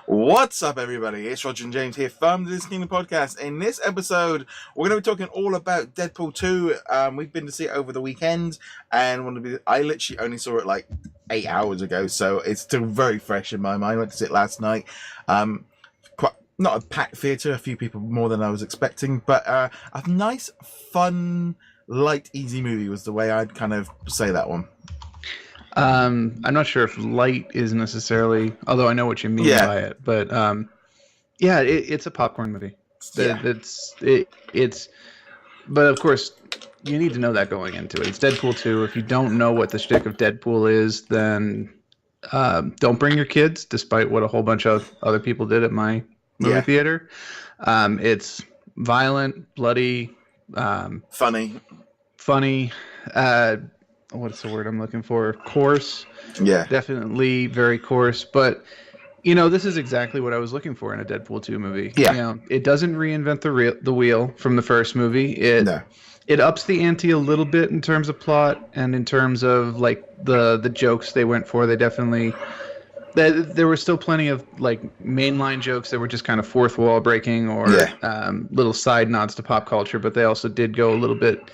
What's up, everybody? It's Roger and James here from the DisKingdom Podcast. In this episode, we're going to be talking all about Deadpool 2. We've been to see it over the weekend, and I literally only saw it like 8 hours ago, so it's still very fresh in my mind. I went to see it last night. Quite not a packed theatre, a few people more than I was expecting, but a nice, fun, light, easy movie was the way I'd kind of say that one. I'm not sure if light is necessarily, although I know what you mean by it, but it's a popcorn movie. But of course, you need to know that going into it. It's Deadpool 2. If you don't know what the shtick of Deadpool is, then don't bring your kids, despite what a whole bunch of other people did at my movie theater. It's violent, bloody, funny. What's the word I'm looking for? Coarse. Yeah. Definitely very coarse. But, this is exactly what I was looking for in a Deadpool 2 movie. Yeah. It doesn't reinvent the wheel from the first movie. It ups the ante a little bit in terms of plot and in terms of, like, the jokes they went for. They definitely... There were still plenty of, like, mainline jokes that were just kind of fourth wall breaking or little side nods to pop culture, but they also did go a little bit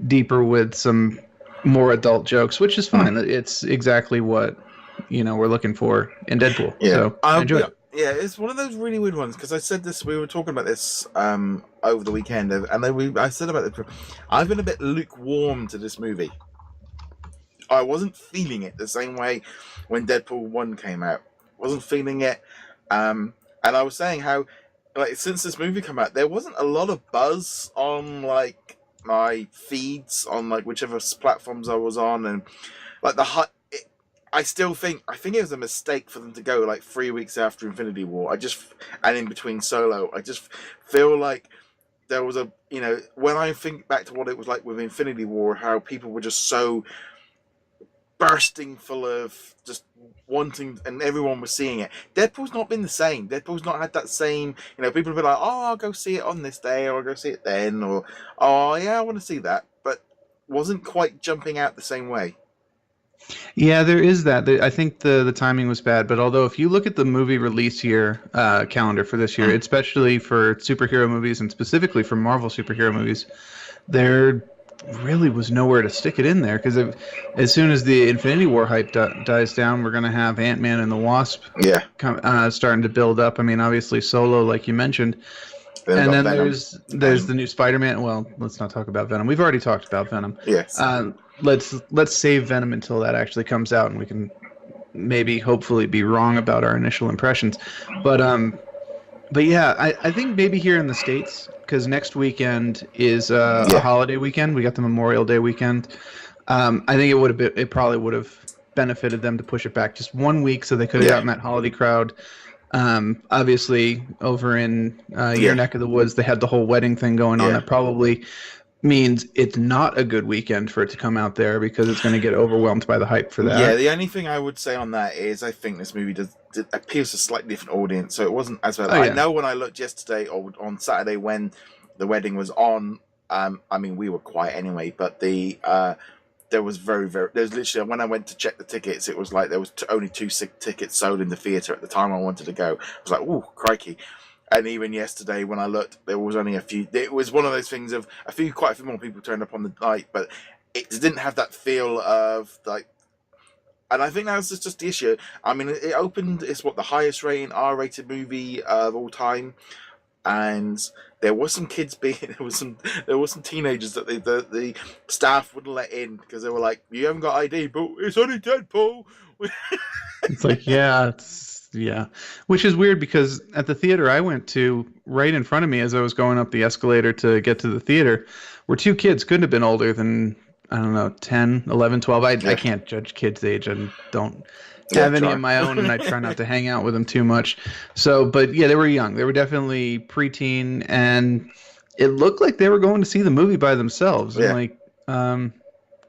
deeper with some more adult jokes, which is fine. It's exactly what we're looking for in Deadpool. Yeah. So I enjoy it. Yeah, it's one of those really weird ones because I said this. We were talking about this over the weekend, and I said about it. I've been a bit lukewarm to this movie. I wasn't feeling it the same way when Deadpool 1 came out. Wasn't feeling it, and I was saying how, like, since this movie came out, there wasn't a lot of buzz on like my feeds on like whichever platforms I was on, and like I think it was a mistake for them to go like 3 weeks after Infinity War. And in between Solo, I just feel like there was when I think back to what it was like with Infinity War, how people were just so bursting full of just wanting, and everyone was seeing it. Deadpool's not been the same. Deadpool's not had that same, people have been like, oh, I'll go see it on this day, or I'll go see it then, or, oh, yeah, I want to see that, but wasn't quite jumping out the same way. Yeah, there is that. I think the timing was bad, but although if you look at the movie release year calendar for this year, especially for superhero movies and specifically for Marvel superhero movies, there really was nowhere to stick it in there, because as soon as the Infinity War hype dies down, we're going to have Ant-Man and the Wasp starting to build up. I mean, obviously Solo, like you mentioned, and then there's the new Spider-Man. Well, let's not talk about Venom. We've already talked about Venom. Yes. Let's save Venom until that actually comes out, and we can maybe hopefully be wrong about our initial impressions. But yeah, I think maybe here in the States, because next weekend is a holiday weekend. We got the Memorial Day weekend. I think it probably would have benefited them to push it back just 1 week so they could have gotten that holiday crowd. Obviously, over in your neck of the woods, they had the whole wedding thing going on. That probably means it's not a good weekend for it to come out there, because it's going to get overwhelmed by the hype for that. Yeah, the only thing I would say on that is I think this movie appeals to a slightly different audience, so it wasn't as bad. I know when I looked yesterday or on Saturday when the wedding was on, I mean, we were quiet anyway, but there was there's literally, when I went to check the tickets, it was like there was only 2 tickets sold in the theatre at the time I wanted to go. I was like, ooh, crikey. And even yesterday when I looked, there was only a few. It was one of those things of quite a few more people turned up on the night, but it didn't have that feel of like. And I think that was just the issue. I mean, it opened. It's the highest rating R-rated movie of all time, and there was some kids there was some teenagers that the staff wouldn't let in because they were like, "You haven't got ID, but it's only Deadpool." It's like, yeah, which is weird, because at the theater I went to, right in front of me as I was going up the escalator to get to the theater, were 2 kids. Couldn't have been older than, I don't know, 10, 11, 12. I can't judge kids' age. I don't have any of my own, and I try not to hang out with them too much. So, but yeah, they were young. They were definitely preteen, and it looked like they were going to see the movie by themselves. Yeah. I'm like,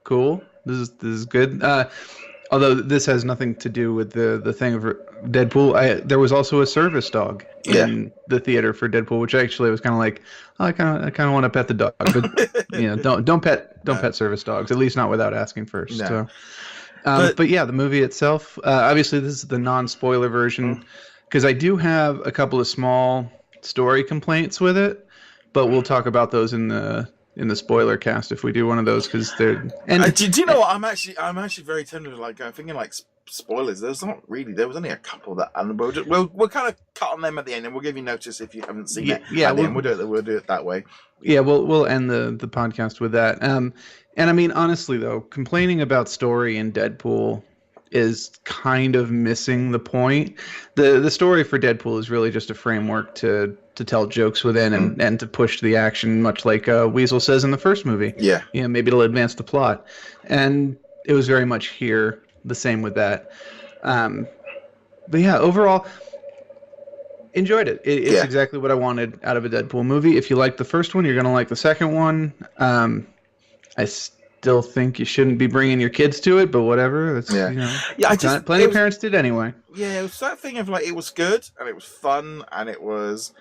cool. This is good. Although this has nothing to do with the thing of Deadpool. There was also a service dog in the theater for Deadpool, which actually was kind of like, oh, I kind of want to pet the dog, but don't pet service dogs, at least not without asking first. No. So, but yeah, the movie itself, obviously this is the non-spoiler version. because I do have a couple of small story complaints with it, but we'll talk about those in the spoiler cast if we do one of those, because they're do you know what I'm actually very tempted, like I'm thinking like spoilers. There was only a couple that, and we'll kind of cut on them at the end, and we'll give you notice if you haven't seen it. Yeah, we'll do it that way. Yeah, we'll end the podcast with that. And I mean, honestly though, complaining about story in Deadpool is kind of missing the point. The story for Deadpool is really just a framework to tell jokes within and to push the action, much like Weasel says in the first movie. Yeah. Maybe it'll advance the plot. And it was very much here the same with that. But yeah, overall, enjoyed it. It's exactly what I wanted out of a Deadpool movie. If you like the first one, you're going to like the second one. I still think you shouldn't be bringing your kids to it, but whatever. Plenty of parents did anyway. Yeah, it was that thing of like, it was good and it was fun and it was.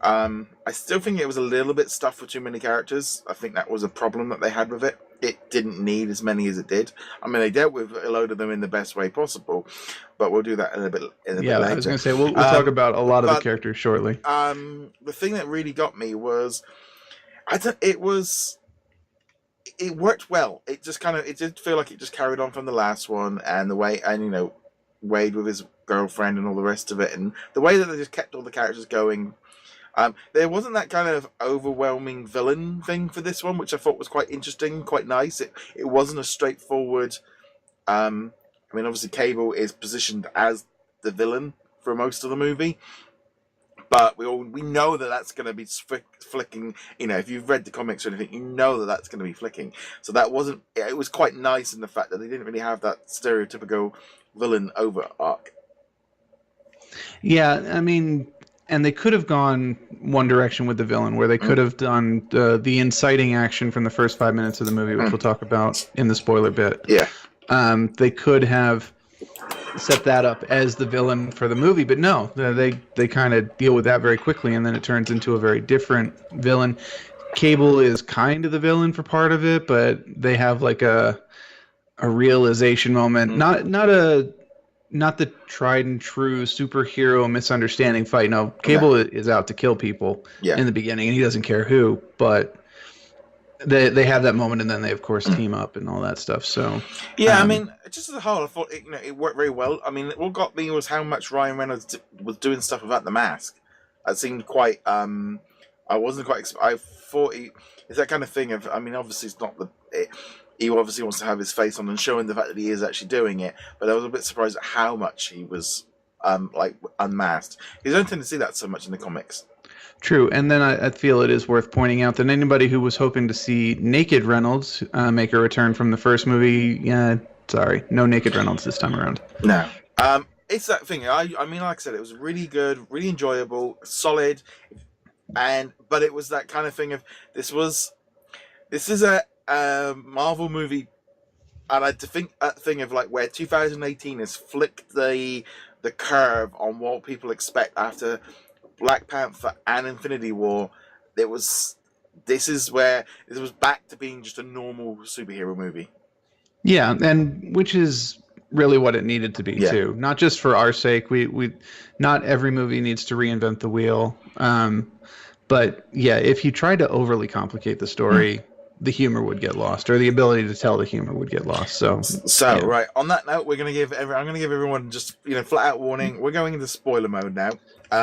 I still think it was a little bit stuffed with too many characters. I think that was a problem that they had with it. It didn't need as many as it did. I mean, they dealt with a load of them in the best way possible, but we'll do that in a bit later. I was going to say we'll talk about a lot of the characters shortly. The thing that really got me was, it worked well. It did feel like it just carried on from the last one, and the way, and Wade with his girlfriend and all the rest of it, and the way that they just kept all the characters going. There wasn't that kind of overwhelming villain thing for this one, which I thought was quite interesting, quite nice. It wasn't a straightforward. I mean, obviously, Cable is positioned as the villain for most of the movie, but we know that that's going to be flicking. If you've read the comics or anything, you know that that's going to be flicking. So that wasn't. It was quite nice in the fact that they didn't really have that stereotypical villain over arc. Yeah, I mean. And they could have gone one direction with the villain, where they could have done the inciting action from the first 5 minutes of the movie, which we'll talk about in the spoiler bit. Yeah. They could have set that up as the villain for the movie, but no, they kind of deal with that very quickly, and then it turns into a very different villain. Cable is kind of the villain for part of it, but they have like a realization moment, not the tried and true superhero misunderstanding fight. No, Cable is out to kill people in the beginning, and he doesn't care who. But they have that moment, and then they of course team up and all that stuff. So I mean, just as a whole, I thought it worked very well. I mean, what got me was how much Ryan Reynolds was doing stuff without the mask. It seemed quite. I wasn't quite. I thought it's that kind of thing of. I mean, obviously, it's not the. He obviously wants to have his face on and showing the fact that he is actually doing it. But I was a bit surprised at how much he was unmasked. You don't tend to see that so much in the comics. True, and then I feel it is worth pointing out that anybody who was hoping to see naked Reynolds make a return from the first movie, sorry, no naked Reynolds this time around. No. It's that thing. I mean, like I said, it was really good, really enjoyable, solid, but it was that kind of thing of this is a Marvel movie, and I think that thing of like where 2018 has flicked the curve on what people expect after Black Panther and Infinity War. This was back to being just a normal superhero movie. Yeah, and which is really what it needed to be too. Not just for our sake. We not every movie needs to reinvent the wheel. But yeah, if you try to overly complicate the story, the humor would get lost, or the ability to tell the humor would get lost. So right. On that note, I'm going to give everyone just flat out warning. We're going into spoiler mode now.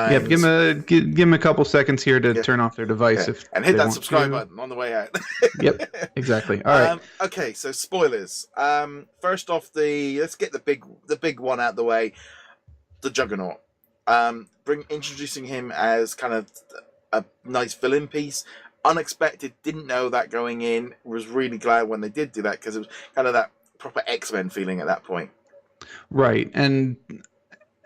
Give them a couple seconds here to turn off their device and hit that subscribe button on the way out. Yep, exactly. All right. Okay, so spoilers. First off, let's get the big one out the way. The Juggernaut. Introducing him as kind of a nice villain piece. Unexpected, didn't know that going in. Was really glad when they did do that, because it was kind of that proper X-Men feeling at that point. Right, and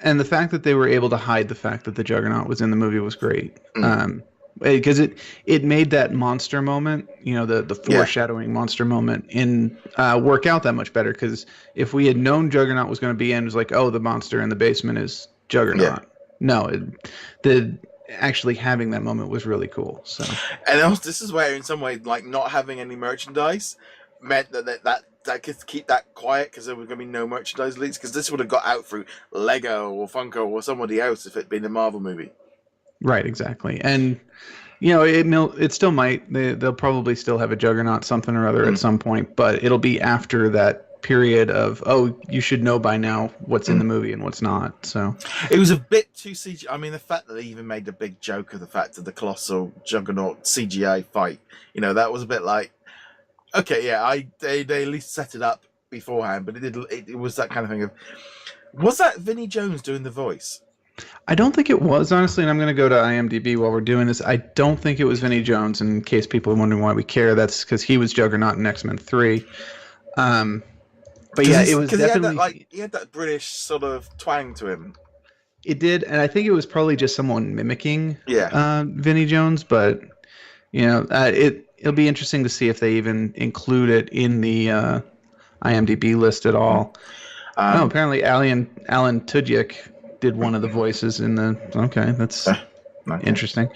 the fact that they were able to hide the fact that the Juggernaut was in the movie was great. Because it made that monster moment, the foreshadowing monster moment work out that much better. Because if we had known Juggernaut was going to be in, it was like, oh, the monster in the basement is Juggernaut. Yeah. No, actually having that moment was really cool. So, and also, this is where, in some way, like not having any merchandise meant that that could keep that quiet because there was going to be no merchandise leaks, because this would have got out through Lego or Funko or somebody else if it'd been a Marvel movie. Right, exactly. And, it still might. They'll probably still have a Juggernaut something or other at some point, but it'll be after that period of, you should know by now what's in the movie and what's not. So it was a bit too CGI. I mean, the fact that they even made a big joke of the fact of the Colossal Juggernaut CGI fight, that was a bit like, okay, yeah, they at least set it up beforehand, but it was that kind of thing of, was that Vinnie Jones doing the voice? I don't think it was, honestly, and I'm going to go to IMDb while we're doing this. I don't think it was Vinnie Jones, in case people are wondering why we care. That's because he was Juggernaut in X-Men 3. But yeah, it was definitely... He had that British sort of twang to him. It did, and I think it was probably just someone mimicking Vinnie Jones, but, it'll be interesting to see if they even include it in the IMDb list at all. Apparently Alan Tudyk did one of the voices in the... Okay, that's interesting.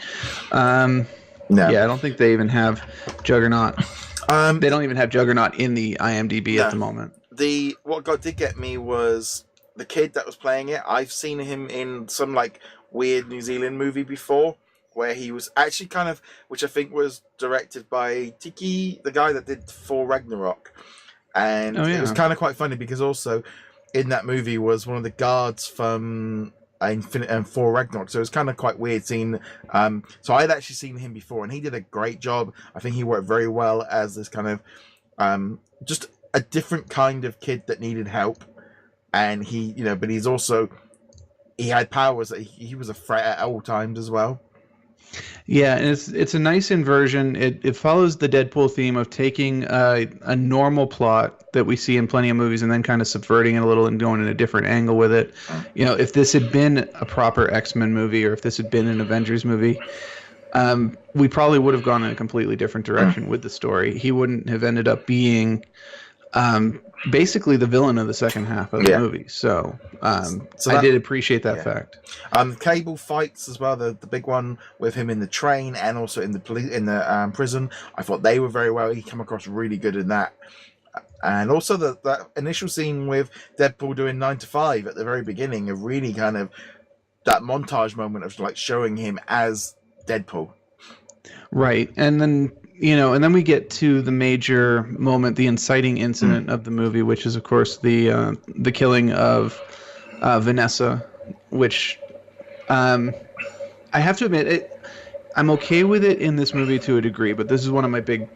No. Yeah, I don't think they even have Juggernaut. They don't even have Juggernaut in the IMDb at the moment. What did get me was the kid that was playing it. I've seen him in some weird New Zealand movie before, where he was actually kind of, which I think was directed by Tiki, the guy that did Thor Ragnarok. And it was kind of quite funny because also in that movie was one of the guards from Thor Ragnarok, so it was kind of quite weird seeing. So I'd actually seen him before, and he did a great job. I think he worked very well as this kind of just a different kind of kid that needed help, and he, but he had powers that he was a threat at all times as well. Yeah, and it's a nice inversion. It follows the Deadpool theme of taking a normal plot that we see in plenty of movies and then kind of subverting it a little and going in a different angle with it. If this had been a proper X-Men movie, or if this had been an Avengers movie, we probably would have gone in a completely different direction with the story. He wouldn't have ended up being basically the villain of the second half of the movie. So I did appreciate that fact. Cable fights as well, the big one with him in the train and also in the prison. I thought they were very well. He came across really good in that. And also that initial scene with Deadpool doing 9 to 5 at the very beginning, of really kind of that montage moment of showing him as Deadpool. Right. And then we get to the major moment, the inciting incident of the movie, which is, of course, the killing of Vanessa, which I have to admit, I'm okay with it in this movie to a degree, but this is one of my big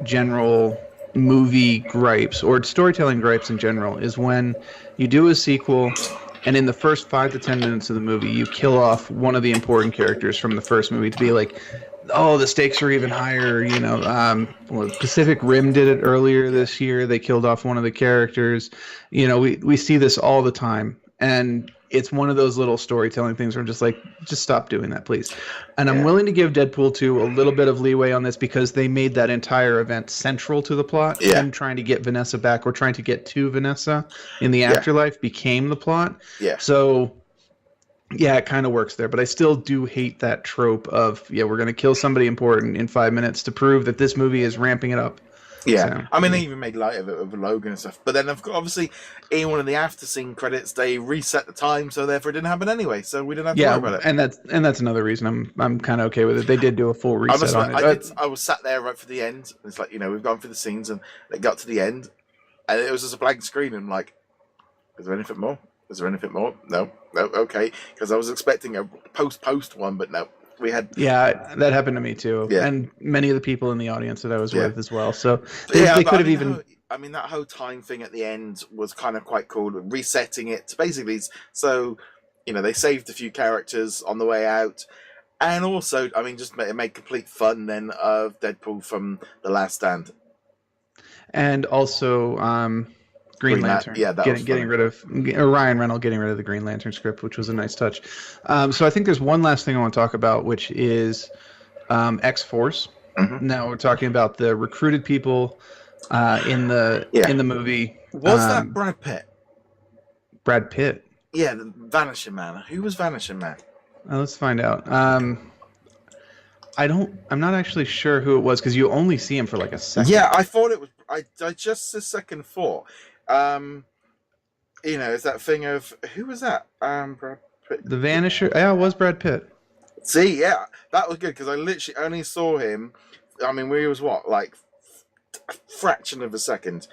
general movie gripes, or storytelling gripes in general, is when you do a sequel and in the first 5 to 10 minutes of the movie, you kill off one of the important characters from the first movie to be like, oh, the stakes are even higher. Pacific Rim did it earlier this year. They killed off one of the characters. We see this all the time. And it's one of those little storytelling things where I'm just like, just stop doing that, please. And I'm willing to give Deadpool 2 a little bit of leeway on this because they made that entire event central to the plot. Them trying to get Vanessa back, or trying to get to Vanessa in the afterlife became the plot. Yeah. So... yeah, it kind of works there, but I still do hate that trope of, we're going to kill somebody important in 5 minutes to prove that this movie is ramping it up. Yeah, so, I mean, they even made light of it with Logan and stuff. But then, obviously, in one of the after-scene credits, they reset the time, so therefore it didn't happen anyway. So we didn't have to worry about it. And that's another reason I'm kind of okay with it. They did do a full reset on it. I was sat there right for the end. And it's like, we've gone through the scenes, and they got to the end, and it was just a blank screen. And I'm like, is there anything more? Is there anything more? No, okay. Because I was expecting a post one, but no. We had... yeah, that happened to me too. Yeah. And many of the people in the audience that I was with as well. So they could have even... that whole time thing at the end was kind of quite cool. Resetting it to basically... So, they saved a few characters on the way out. And also, it made complete fun then of Deadpool from The Last Stand. And also... Green Lantern, getting rid of Ryan Reynolds getting rid of the Green Lantern script, which was a nice touch. So I think there's one last thing I want to talk about, which is X-Force. Mm-hmm. Now we're talking about the recruited people in the movie. Was that Brad Pitt? Brad Pitt. Yeah, the Vanishing Man. Who was Vanishing Man? Let's find out. I'm not actually sure who it was because you only see him for like a second. Yeah, I thought it was. I just a second thought, it's that thing of who was that? Brad Pitt. The Vanisher. Yeah, it was Brad Pitt. See, yeah, that was good because I literally only saw him. I mean, we was what, like a fraction of a second.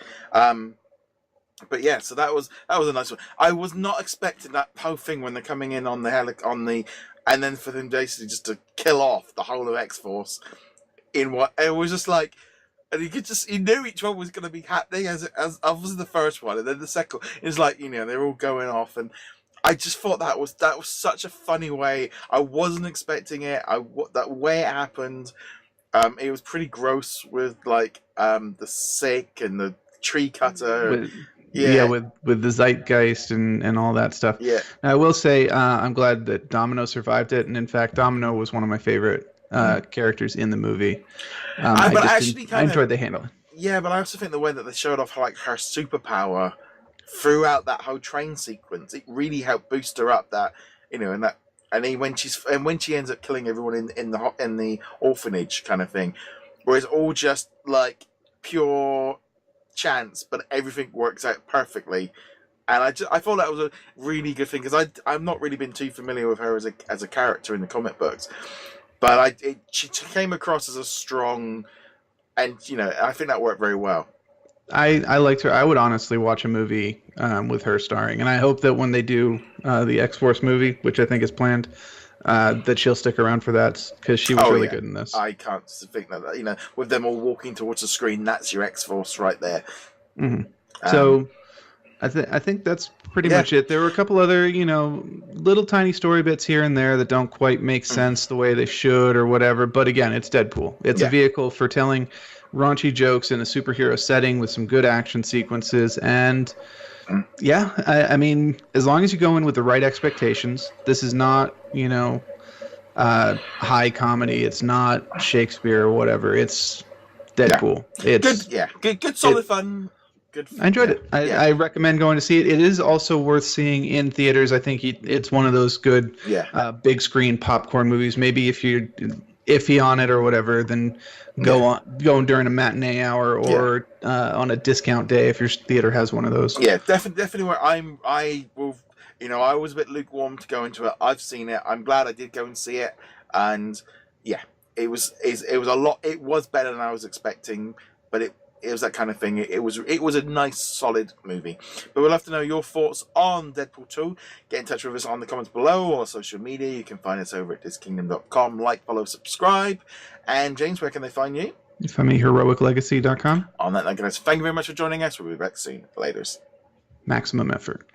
But yeah, so that was a nice one. I was not expecting that whole thing when they're coming in on the and then for them basically just to kill off the whole of X-Force in what it was just like, and you knew each one was going to be happening as obviously the first one, and then the second is like, they're all going off, and I just thought that was such a funny way. I wasn't expecting it. That way it happened. It was pretty gross with like the sick and the tree cutter. With the zeitgeist and all that stuff. Yeah. Now, I will say I'm glad that Domino survived it, and in fact, Domino was one of my favorite characters in the movie. I enjoyed the handling. Yeah, but I also think the way that they showed off like her superpower throughout that whole train sequence, it really helped boost her up. That when she ends up killing everyone in the orphanage kind of thing, where it's all just like pure chance, but everything works out perfectly. And I thought that was a really good thing because I've not really been too familiar with her as a character in the comic books, but she came across as a strong, and I think that worked very well. I liked her. I would honestly watch a movie with her starring, and I hope that when they do the X-Force movie, which I think is planned, that she'll stick around for that because she was really good in this. I can't think that with them all walking towards the screen, that's your X-Force right there. Mm-hmm. So I think that's pretty much it. There were a couple other little tiny story bits here and there that don't quite make sense the way they should or whatever. But again, it's Deadpool. It's a vehicle for telling raunchy jokes in a superhero setting with some good action sequences. And I mean, as long as you go in with the right expectations, this is not, high comedy. It's not Shakespeare or whatever. It's Deadpool. Yeah. It's good, solid fun. Good. I enjoyed it. I recommend going to see it. It is also worth seeing in theaters. I think it's one of those good big screen popcorn movies. Maybe if you're iffy on it or whatever, then go during a matinee hour or on a discount day if your theater has one of those. Yeah, definitely. Where I will. I was a bit lukewarm to go into it. I've seen it. I'm glad I did go and see it, and it was a lot. It was better than I was expecting, but it was that kind of thing. It was a nice, solid movie. But we'd love to know your thoughts on Deadpool 2. Get in touch with us on the comments below or social media. You can find us over at DisKingdom.com. Like, follow, subscribe. And James, where can they find you? You find me HeroicLegacy.com. On that note, guys, thank you very much for joining us. We'll be back soon. Laters. Maximum effort.